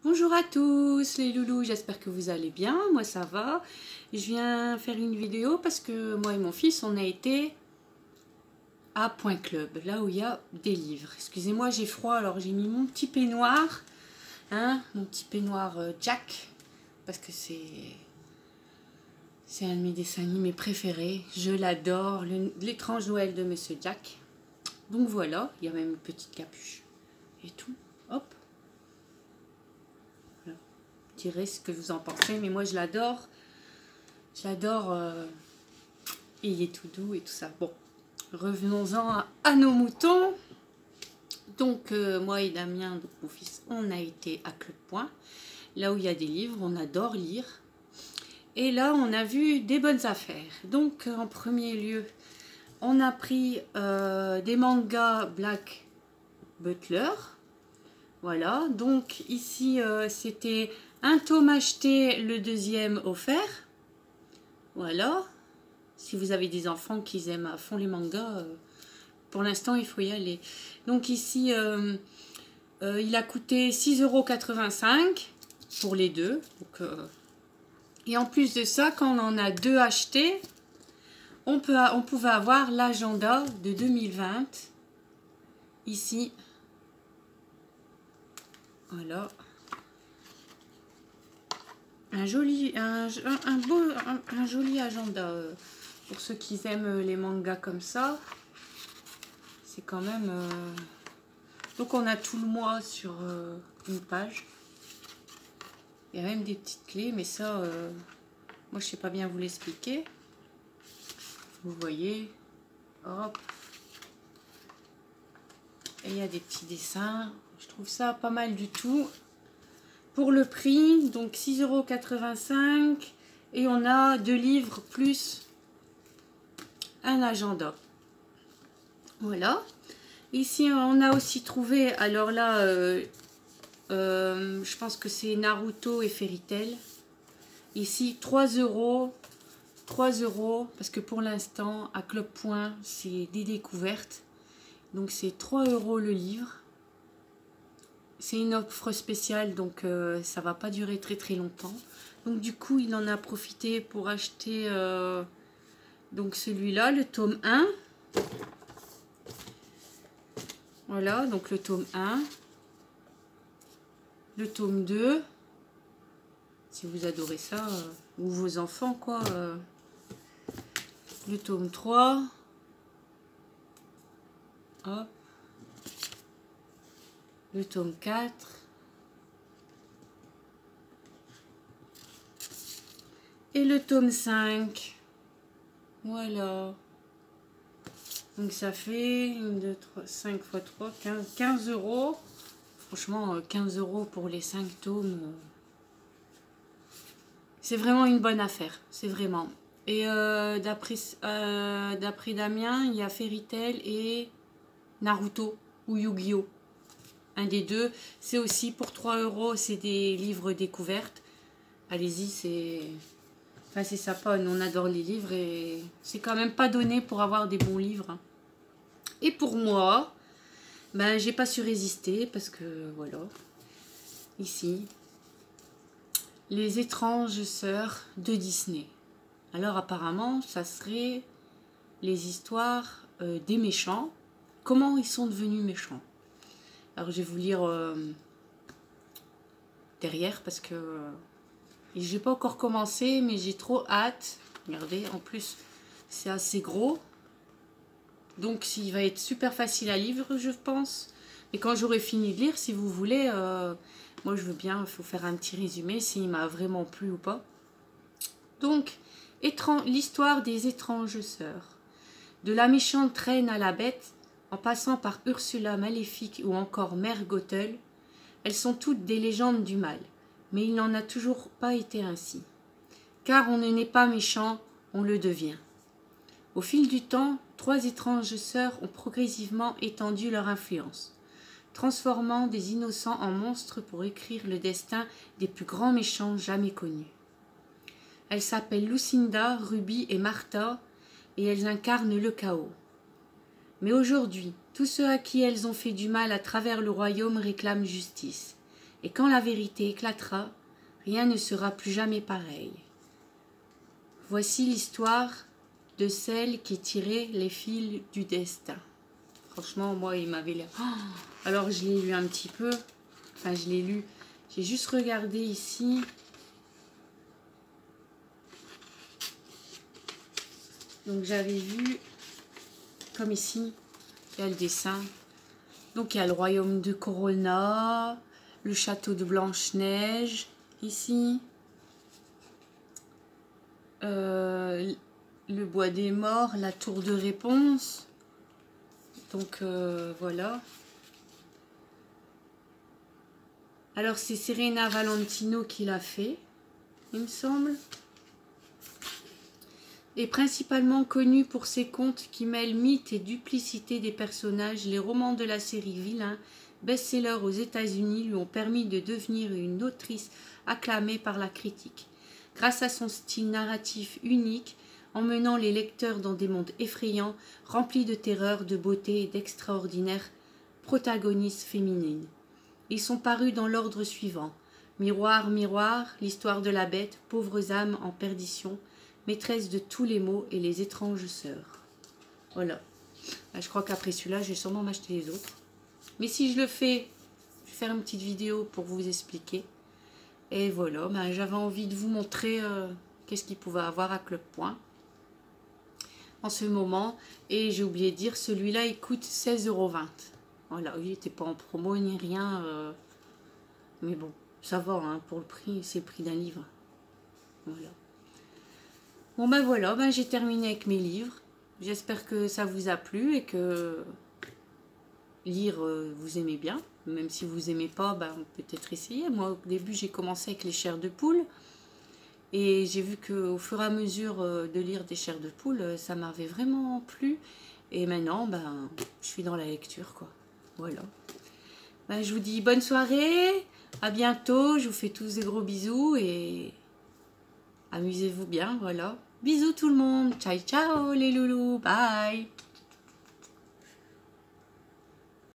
Bonjour à tous les loulous, j'espère que vous allez bien, moi ça va. Je viens faire une vidéo parce que moi et mon fils on a été à Point Club, là où il y a des livres. Excusez-moi, j'ai froid, alors j'ai mis mon petit peignoir, mon petit peignoir Jack, parce que c'est un de mes dessins animés préférés, je l'adore, l'étrange Noël de Monsieur Jack. Donc voilà, il y a même une petite capuche et tout, hop. Direz ce que vous en pensez, mais moi je l'adore. Je l'adore. Et il est tout doux et tout ça. Bon, revenons-en à nos moutons. Donc moi et Damien, donc mon fils, on a été à Club Point, là où il y a des livres, on adore lire. Et là, on a vu des bonnes affaires. Donc en premier lieu, on a pris des mangas Black Butler. Voilà, donc ici c'était un tome acheté, le deuxième offert. Voilà, si vous avez des enfants qui aiment à fond les mangas, pour l'instant il faut y aller. Donc ici, il a coûté 6,85 € pour les deux. Donc, et en plus de ça, quand on en a deux achetés, on pouvait avoir l'agenda de 2020. Ici, voilà. Un joli agenda pour ceux qui aiment les mangas comme ça. C'est quand même... Donc on a tout le mois sur une page. Il y a même des petites clés, mais ça, moi je sais pas bien vous l'expliquer. Vous voyez, hop. Et il y a des petits dessins. Je trouve ça pas mal du tout. Pour le prix, donc 6,85 €. Et on a 2 livres plus un agenda. Voilà. Ici, on a aussi trouvé, alors là, je pense que c'est Naruto et Fairy Tail. Ici, 3 €. 3 €, parce que pour l'instant, à Club Point, c'est des découvertes. Donc, c'est 3 € le livre. C'est une offre spéciale, donc ça va pas durer très longtemps. Donc, du coup, il en a profité pour acheter donc celui-là, le tome 1. Voilà, donc le tome 1. Le tome 2. Si vous adorez ça, ou vos enfants, quoi. Le tome 3. Hop. Le tome 4. Et le tome 5. Voilà. Donc ça fait 1, 2, 3, 5 x 3, 15 €. Franchement, 15 € pour les 5 tomes. C'est vraiment une bonne affaire. C'est vraiment. Et d'après Damien, il y a Fairy Tail et Naruto ou Yu-Gi-Oh! Un des deux. C'est aussi pour 3 €. C'est des livres découvertes. Allez-y, c'est... Enfin, c'est sympa. Nous, on adore les livres et c'est quand même pas donné pour avoir des bons livres. Et pour moi, ben, j'ai pas su résister parce que, voilà. Ici, Les étranges sœurs de Disney. Alors, apparemment, ça serait les histoires des méchants. Comment ils sont devenus méchants. Alors, je vais vous lire derrière parce que j'ai pas encore commencé, mais j'ai trop hâte. Regardez, en plus, c'est assez gros. Donc, il va être super facile à lire, je pense. Et quand j'aurai fini de lire, si vous voulez, moi, je veux bien, il faut faire un petit résumé, s'il m'a vraiment plu ou pas. Donc, l'histoire des étranges sœurs. De la méchante reine à la bête, en passant par Ursula Maléfique ou encore Mère Gothel, elles sont toutes des légendes du mal. Mais il n'en a toujours pas été ainsi. Car on ne naît pas méchant, on le devient. Au fil du temps, 3 étranges sœurs ont progressivement étendu leur influence, transformant des innocents en monstres pour écrire le destin des plus grands méchants jamais connus. Elles s'appellent Lucinda, Ruby et Martha, et elles incarnent le chaos. Mais aujourd'hui, tous ceux à qui elles ont fait du mal à travers le royaume réclament justice. Et quand la vérité éclatera, rien ne sera plus jamais pareil. Voici l'histoire de celle qui tirait les fils du destin. Franchement, moi, il m'avait l'air... Oh, alors, je l'ai lu un petit peu. Enfin, je l'ai lu. J'ai juste regardé ici. Donc, j'avais vu, comme ici, il y a le dessin. Donc, il y a le royaume de Corona, le château de Blanche-Neige, ici. Le bois des morts, la tour de réponse. Donc, voilà. Alors, c'est Serena Valentino qui l'a fait, il me semble. Et principalement connue pour ses contes qui mêlent mythe et duplicité des personnages, les romans de la série Vilain, best-seller aux États-Unis, lui ont permis de devenir une autrice acclamée par la critique. Grâce à son style narratif unique, emmenant les lecteurs dans des mondes effrayants, remplis de terreur, de beauté et d'extraordinaires protagonistes féminines. Ils sont parus dans l'ordre suivant. Miroir, miroir, l'histoire de la bête, pauvres âmes en perdition, maîtresse de tous les maux et les étranges sœurs. Voilà. Je crois qu'après celui-là, je vais sûrement m'acheter les autres. Mais si je le fais, je vais faire une petite vidéo pour vous expliquer. Et voilà, j'avais envie de vous montrer qu'est-ce qu'il pouvait avoir à Club Point en ce moment. Et j'ai oublié de dire, celui-là, il coûte 16,20 €. Voilà, il n'était pas en promo ni rien. Mais bon, ça va, hein, pour le prix, c'est le prix d'un livre. Voilà. Bon voilà, j'ai terminé avec mes livres. J'espère que ça vous a plu et que lire, vous aimez bien. Même si vous aimez pas, peut-être essayer. Moi, au début, j'ai commencé avec les chairs de poule. Et j'ai vu qu'au fur et à mesure de lire des chairs de poule, ça m'avait vraiment plu. Et maintenant, je suis dans la lecture, quoi. Voilà. Je vous dis bonne soirée, à bientôt. Je vous fais tous des gros bisous et amusez-vous bien, voilà. Bisous tout le monde. Ciao, ciao les loulous. Bye.